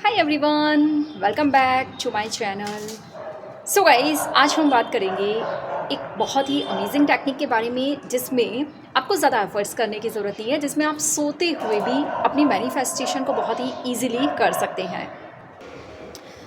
Hi everyone, welcome back to my channel. So guys, आज हम बात करेंगे एक बहुत ही अमेजिंग टेक्निक के बारे में जिसमें आपको ज़्यादा एफर्ट्स करने की ज़रूरत नहीं है, जिसमें आप सोते हुए भी अपनी मैनिफेस्टेशन को बहुत ही ईजिली कर सकते हैं।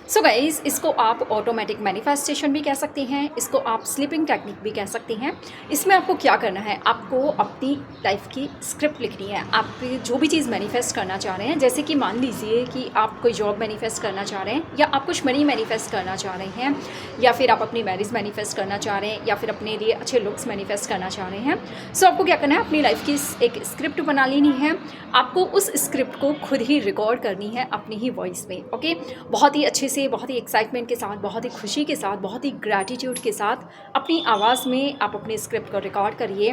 सो गाइज़, इसको आप ऑटोमेटिक मैनिफेस्टेशन भी कह सकते हैं, इसको आप स्लीपिंग टेक्निक भी कह सकते हैं। इसमें आपको क्या करना है, आपको अपनी लाइफ की स्क्रिप्ट लिखनी है। आप जो भी चीज़ मैनिफेस्ट करना चाह रहे हैं, जैसे कि मान लीजिए कि आप कोई जॉब मैनिफेस्ट करना चाह रहे हैं, या आप कुछ मनी मैनिफेस्ट करना चाह रहे हैं, या फिर आप अपनी मैरिज मैनिफेस्ट करना चाह रहे हैं, या फिर अपने लिए अच्छे लुक्स मैनिफेस्ट करना चाह रहे हैं। सो आपको क्या करना है, अपनी लाइफ की एक स्क्रिप्ट बना लेनी है। आपको उस स्क्रिप्ट को खुद ही रिकॉर्ड करनी है अपनी ही वॉइस में। ओके, बहुत ही अच्छे से, बहुत ही एक्साइटमेंट के साथ, बहुत ही खुशी के साथ, बहुत ही ग्रैटिट्यूड के साथ अपनी आवाज़ में आप अपने स्क्रिप्ट को रिकॉर्ड करिए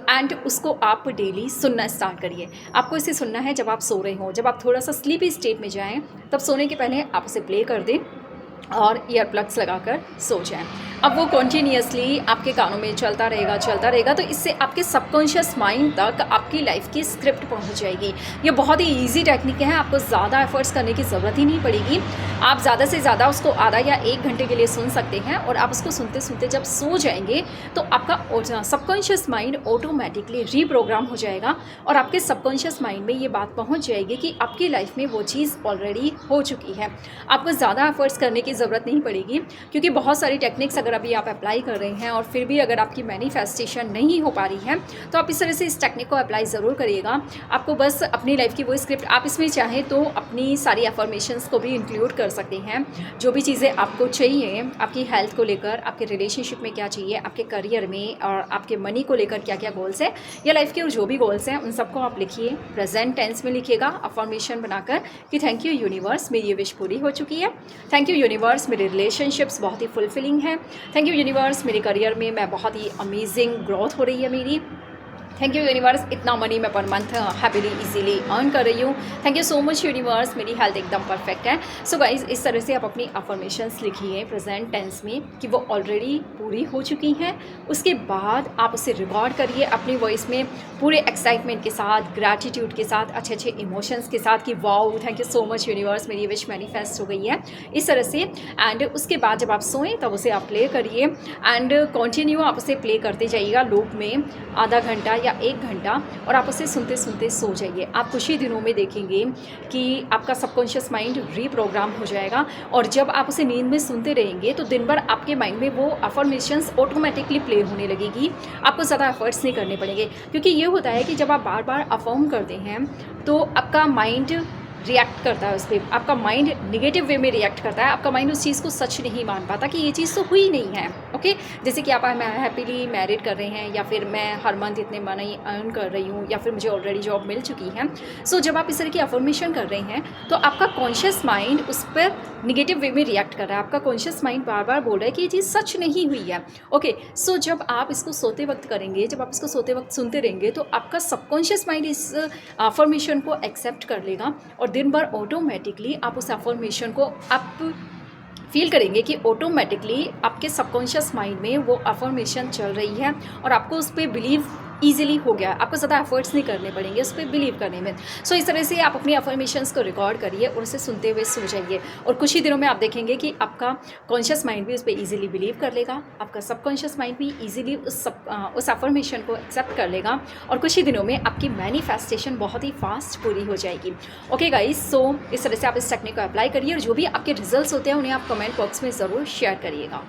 एंड उसको आप डेली सुनना स्टार्ट करिए। आपको इसे सुनना है जब आप सो रहे हो, जब आप थोड़ा सा स्लीपी स्टेट में जाएं, तब सोने के पहले आप उसे प्ले कर दें और ईयर प्लग्स लगाकर सो जाएं। अब वो कॉन्टीन्यूसली आपके कानों में चलता रहेगा, तो इससे आपके सबकॉन्शियस माइंड तक आपकी लाइफ की स्क्रिप्ट पहुंच जाएगी। ये बहुत ही इजी टेक्निक है, आपको ज़्यादा एफर्ट्स करने की ज़रूरत ही नहीं पड़ेगी। आप ज़्यादा से ज़्यादा उसको आधा या 1 घंटे के लिए सुन सकते हैं, और आप उसको सुनते सुनते जब सो जाएंगे तो आपका सबकॉन्शियस माइंड ऑटोमेटिकली रीप्रोग्राम हो जाएगा, और आपके सबकॉन्शियस माइंड में ये बात पहुँच जाएगी कि आपकी लाइफ में वो चीज़ ऑलरेडी हो चुकी है। आपको ज़्यादा एफर्ट्स करने की ज़रूरत नहीं पड़ेगी, क्योंकि बहुत सारी टेक्निक्स अगर अभी आप अप्लाई कर रहे हैं और फिर भी अगर आपकी मैनिफेस्टेशन नहीं हो पा रही है, तो आप इस तरह से इस टेक्निक को अप्लाई ज़रूर करिएगा। आपको बस अपनी लाइफ की वो स्क्रिप्ट, आप इसमें चाहें तो अपनी सारी अफर्मेशंस को भी इंक्लूड कर सकते हैं। जो भी चीज़ें आपको चाहिए, आपकी हेल्थ को लेकर, आपके रिलेशनशिप में क्या चाहिए, आपके करियर में और आपके मनी को लेकर क्या क्या गोल्स है, या लाइफ के और जो भी गोल्स हैं उन सबको आप लिखिए। प्रेजेंट टेंस में लिखिएगा अफर्मेशन बनाकर कि थैंक यू यूनिवर्स, मेरी ये विश पूरी हो चुकी है। थैंक यू यूनिवर्स, मेरे रिलेशनशिप्स बहुत ही फुलफिलिंग है। थैंक यू यूनिवर्स, मेरे करियर में मैं बहुत ही अमेजिंग ग्रोथ हो रही है मेरी। थैंक यू यूनिवर्स, इतना मनी मैं per month happily easily earn कर रही हूँ। Thank you so much universe, मेरी हेल्थ एकदम परफेक्ट है। सो गाइज, इस तरह से आप अपनी अफर्मेशंस लिखिए प्रेजेंट टेंस में कि वो ऑलरेडी पूरी हो चुकी हैं। उसके बाद आप उसे रिकॉर्ड करिए अपनी वॉइस में, पूरे एक्साइटमेंट के साथ, ग्रैटिट्यूड के साथ, अच्छे अच्छे इमोशंस के साथ कि wow thank you so much universe, मेरी विश मैनिफेस्ट हो गई है, इस तरह से। एंड उसके बाद जब आप सोएं तब उसे आप प्ले करिए एंड कंटिन्यू आप उसे प्ले करते जाइएगा लूप में आधा घंटा या 1 घंटा, और आप उसे सुनते सुनते सो जाइए। आप कुछ ही दिनों में देखेंगे कि आपका सबकॉन्शियस माइंड रीप्रोग्राम हो जाएगा, और जब आप उसे नींद में सुनते रहेंगे तो दिन भर आपके माइंड में वो अफर्मेशंस ऑटोमेटिकली प्ले होने लगेगी। आपको ज़्यादा एफर्ट्स नहीं करने पड़ेंगे, क्योंकि ये होता है कि जब आप बार बार अफर्म करते हैं तो आपका माइंड रिएक्ट करता है उस पर, आपका माइंड निगेटिव वे में रिएक्ट करता है। आपका माइंड उस चीज़ को सच नहीं मान पाता कि ये चीज़ तो हुई नहीं है। ओके, जैसे कि आप हैप्पीली मैरिड कर रहे हैं, या फिर मैं हर मंथ इतने मनी अर्न कर रही हूँ, या फिर मुझे ऑलरेडी जॉब मिल चुकी है। सो जब आप इस तरह की अफर्मेशन कर रहे हैं तो आपका कॉन्शियस माइंड उस पर निगेटिव वे में रिएक्ट कर रहा है। आपका कॉन्शियस माइंड बार बार बोल रहा है कि ये चीज़ सच नहीं हुई है। ओके, सो जब आप इसको सोते वक्त करेंगे, जब आप इसको सोते वक्त सुनते रहेंगे, तो आपका सबकॉन्शियस माइंड इस अफर्मेशन को एक्सेप्ट कर लेगा, और दिन भर ऑटोमेटिकली आप उस अफर्मेशन को आप फील करेंगे कि ऑटोमेटिकली आपके सबकॉन्शियस माइंड में वो अफर्मेशन चल रही है, और आपको उस पर बिलीव ईजिली हो गया। आपको ज़्यादा एफर्ट्स नहीं करने पड़ेंगे उस पर बिलीव करने में। सो इस तरह से आप अपनी अफर्मेशंस को रिकॉर्ड करिए और उसे सुनते हुए सो जाइए, और कुछ ही दिनों में आप देखेंगे कि आपका कॉन्शियस माइंड भी उस पर ईजिली बिलीव कर लेगा, आपका सबकॉन्शियस माइंड भी ईजिली उस अफर्मेशन को एक्सेप्ट कर लेगा, और कुछ ही दिनों में आपकी मैनिफेस्टेशन बहुत ही फास्ट पूरी हो जाएगी। ओके गाइस, सो इस तरह से आप इस टेक्निक को अप्लाई करिए, और जो भी आपके रिजल्ट्स होते हैं उन्हें आप कमेंट बॉक्स में ज़रूर शेयर करिएगा।